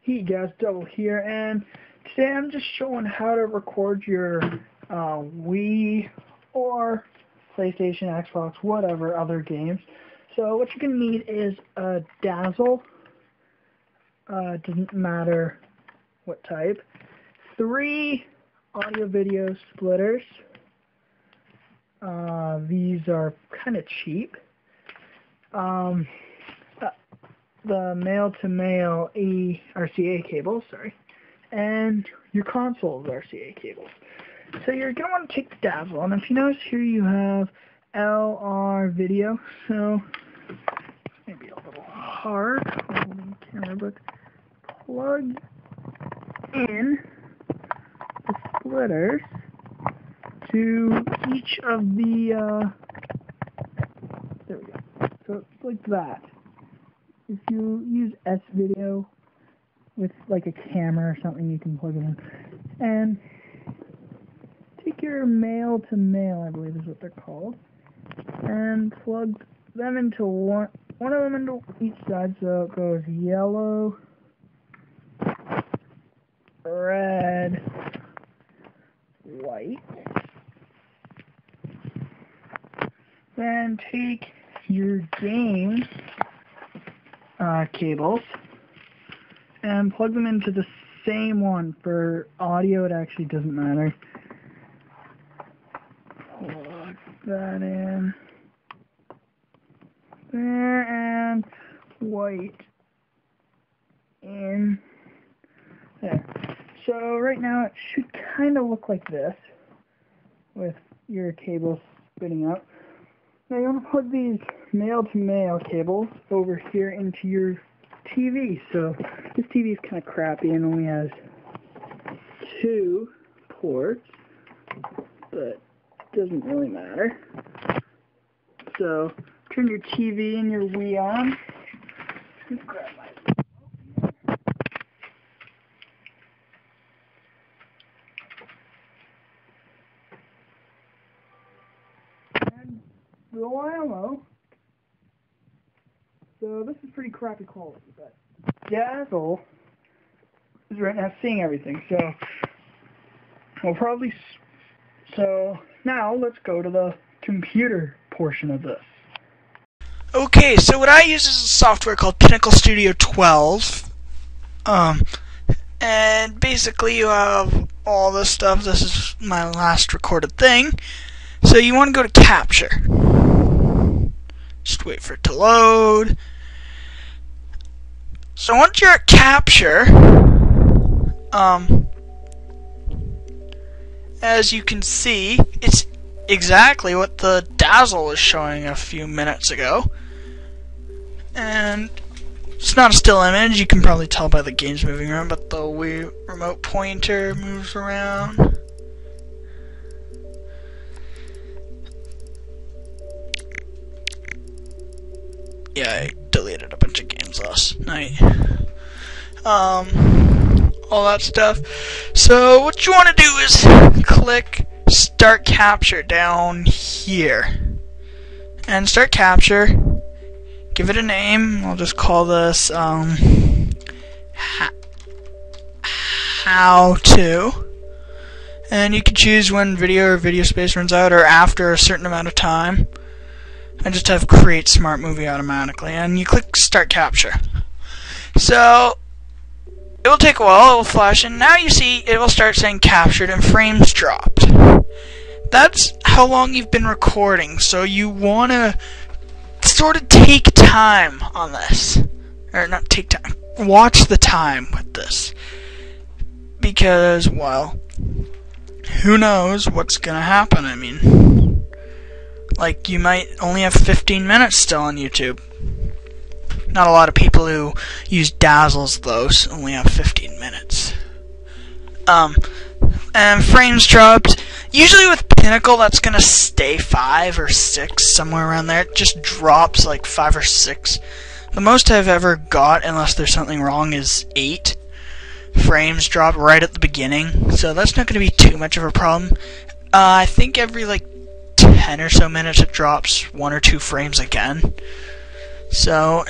Hey guys, Double here, and today I'm just showing how to record your Wii or PlayStation, Xbox, whatever other games. So what you're going to need is a dazzle, doesn't matter what type, 3 audio-video splitters. These are kind of cheap. The male-to-male RCA cable, and your console's RCA cables. So you're going to want to take the dazzle, and if you notice here you have LR video, so maybe a little hard holding the camera, but plug in the splitters to each of the, there we go, so it's like that. If you use S-Video with like a camera or something, you can plug it in. And take your male-to-male, I believe is what they're called, and plug them into one of them into each side, so it goes yellow, red, white. Then take your game cables and plug them into the same one. For audio, it actually doesn't matter. Plug that in there and white in there. So right now it should kind of look like this with your cables spitting out. Now you want to plug these male-to-male cables over here into your TV. So this TV is kind of crappy and only has 2 ports, but it doesn't really matter. So turn your TV and your Wii on. Grab my bellow. So this is pretty crappy quality, but dazzle is right now seeing everything. So we'll probably. So now let's go to the computer portion of this. Okay, so what I use is a software called Pinnacle Studio 12. And basically you have all this stuff. This is my last recorded thing. So you want to go to Capture. Just wait for it to load. So once you're at Capture, as you can see, it's exactly what the dazzle was showing a few minutes ago. And it's not a still image, you can probably tell by the games moving around, but the Wii remote pointer moves around. Yeah, I deleted a bunch of games last night. All that stuff. So what you want to do is click Start Capture down here. And Start Capture. Give it a name. I'll just call this How To. And you can choose when video or video space runs out or after a certain amount of time. And just have Create Smart Movie automatically, and you click Start Capture. So it will take a while, it will flash, and now you see it will start saying captured and frames dropped. That's how long you've been recording, so you want to sort of take time on this. Or not take time, watch the time with this. Because, well, who knows what's going to happen, I mean. Like, you might only have 15 minutes still on YouTube. Not a lot of people who use dazzles, though, only have 15 minutes. And frames dropped. Usually with Pinnacle, that's going to stay 5 or 6, somewhere around there. It just drops like 5 or 6. The most I've ever got, unless there's something wrong, is 8 frames drop right at the beginning. So that's not going to be too much of a problem. I think every, like, 10 or so minutes it drops 1 or 2 frames again. So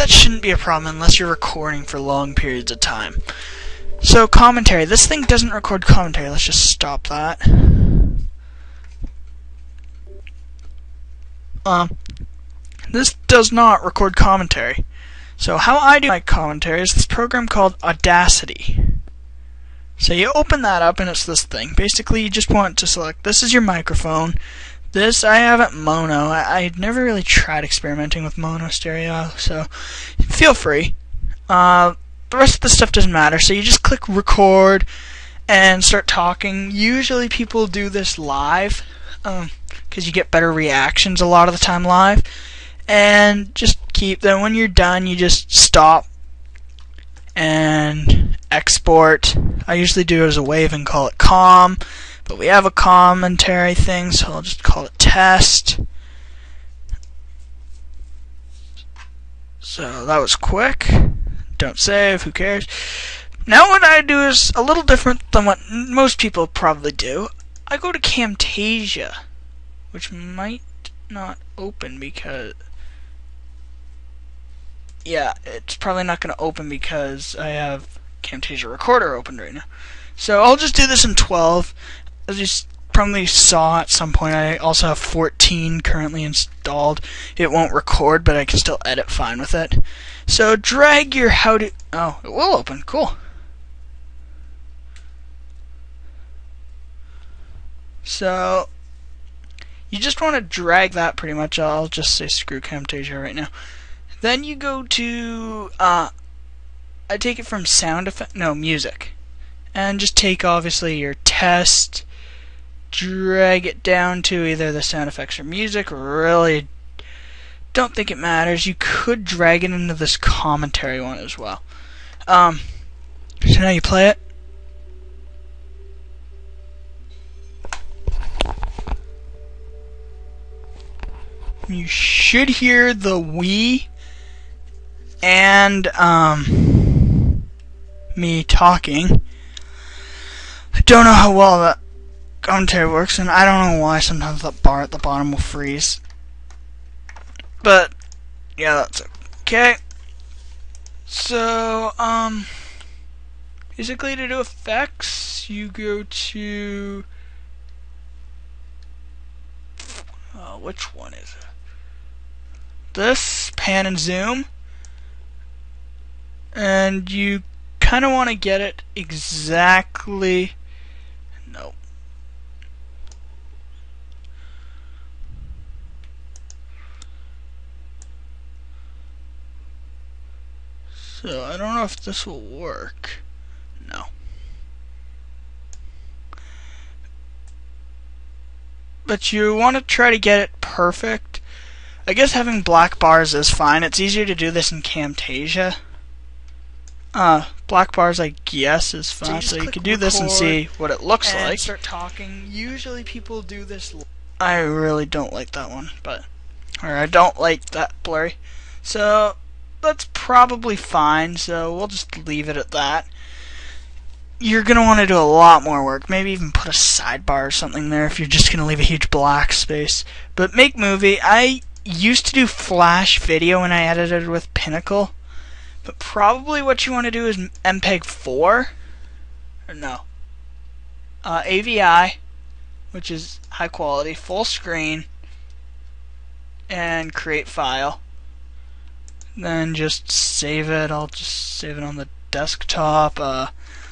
that shouldn't be a problem unless you're recording for long periods of time. So commentary. This thing doesn't record commentary. Let's just stop that. This does not record commentary. So how I do my commentary is this program called Audacity. So you open that up and it's this thing. Basically you just want to select, this is your microphone. This, I have it mono. I'd never really tried experimenting with mono stereo, so feel free. The rest of the stuff doesn't matter, so you just click record and start talking. Usually people do this live, because you get better reactions a lot of the time live. And just then when you're done, you just stop and export. I usually do it as a wave and call it com, but we have a commentary thing, so I'll just call it test. So that was quick. Don't save, who cares? Now what I do is a little different than what most people probably do. I go to Camtasia, which might not open because... yeah, it's probably not going to open because I have Camtasia Recorder opened right now. So I'll just do this in 12. As you probably saw at some point, I also have 14 currently installed. It won't record, but I can still edit fine with it. So drag your oh, it will open. Cool. So you just want to drag that pretty much. I'll just say screw Camtasia right now. Then you go to, I take it from music. And just take, obviously, your test, drag it down to either the sound effects or music. Really don't think it matters. You could drag it into this commentary one as well. So now you play it. You should hear the we and me talking. I don't know how well that commentary works, and I don't know why sometimes that bar at the bottom will freeze. But yeah, that's okay. So basically to do effects, you go to which one is it? This, pan and zoom. And you kind of want to get it exactly. No. So I don't know if this will work. No. But you want to try to get it perfect. I guess having black bars is fine. It's easier to do this in Camtasia. Black bars, I guess, is fine. So you can do this and see what it looks like. Start talking. Usually people do this. I really don't like that one, I don't like that blurry. So that's probably fine. So we'll just leave it at that. You're gonna want to do a lot more work. Maybe even put a sidebar or something there if you're just gonna leave a huge black space. But make movie. I used to do Flash video when I edited with Pinnacle. But probably what you want to do is MPEG-4, or no, AVI, which is high quality, full screen, and create file. Then just save it. I'll just save it on the desktop.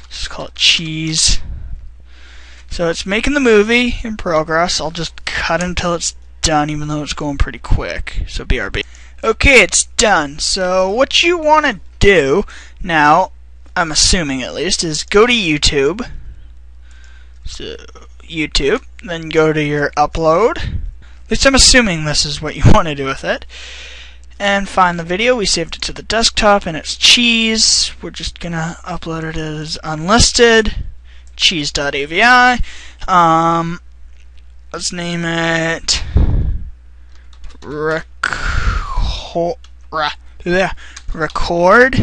Just call it cheese. So it's making the movie in progress. I'll just cut until it's done, even though it's going pretty quick. So BRB. Okay, it's done. So what you want to do now, I'm assuming at least, is go to YouTube. So YouTube, then go to your upload. At least I'm assuming this is what you want to do with it. And find the video. We saved it to the desktop, and it's cheese. We're just gonna upload it as unlisted. Cheese.avi. Let's name it record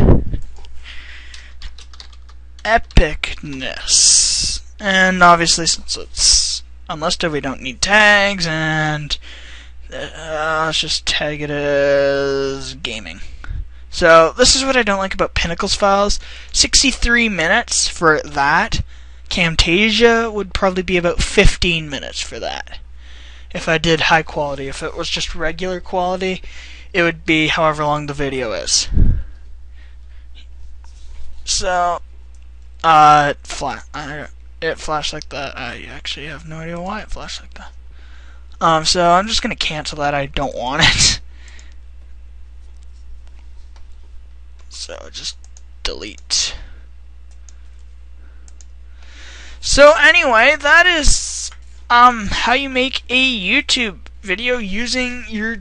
epicness. And obviously, since it's unlisted, we don't need tags, and let's just tag it as gaming. So this is what I don't like about Pinnacle's files. 63 minutes for that. Camtasia would probably be about 15 minutes for that. If I did high quality. If it was just regular quality, it would be however long the video is. So, it flashed like that. I actually have no idea why it flashed like that. So I'm just gonna cancel that. I don't want it. So just delete. So anyway, that is how you make a YouTube video using your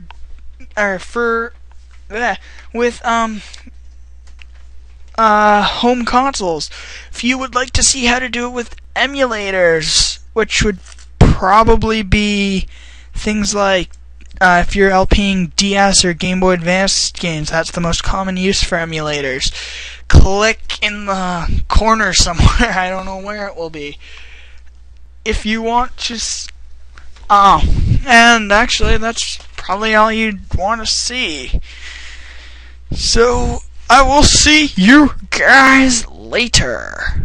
with home consoles. If you would like to see how to do it with emulators, which would probably be things like if you're LPing DS or Game Boy Advance games, that's the most common use for emulators. Click in the corner somewhere, I don't know where it will be. If you want, just and actually that's probably all you'd want to see. So I will see you guys later.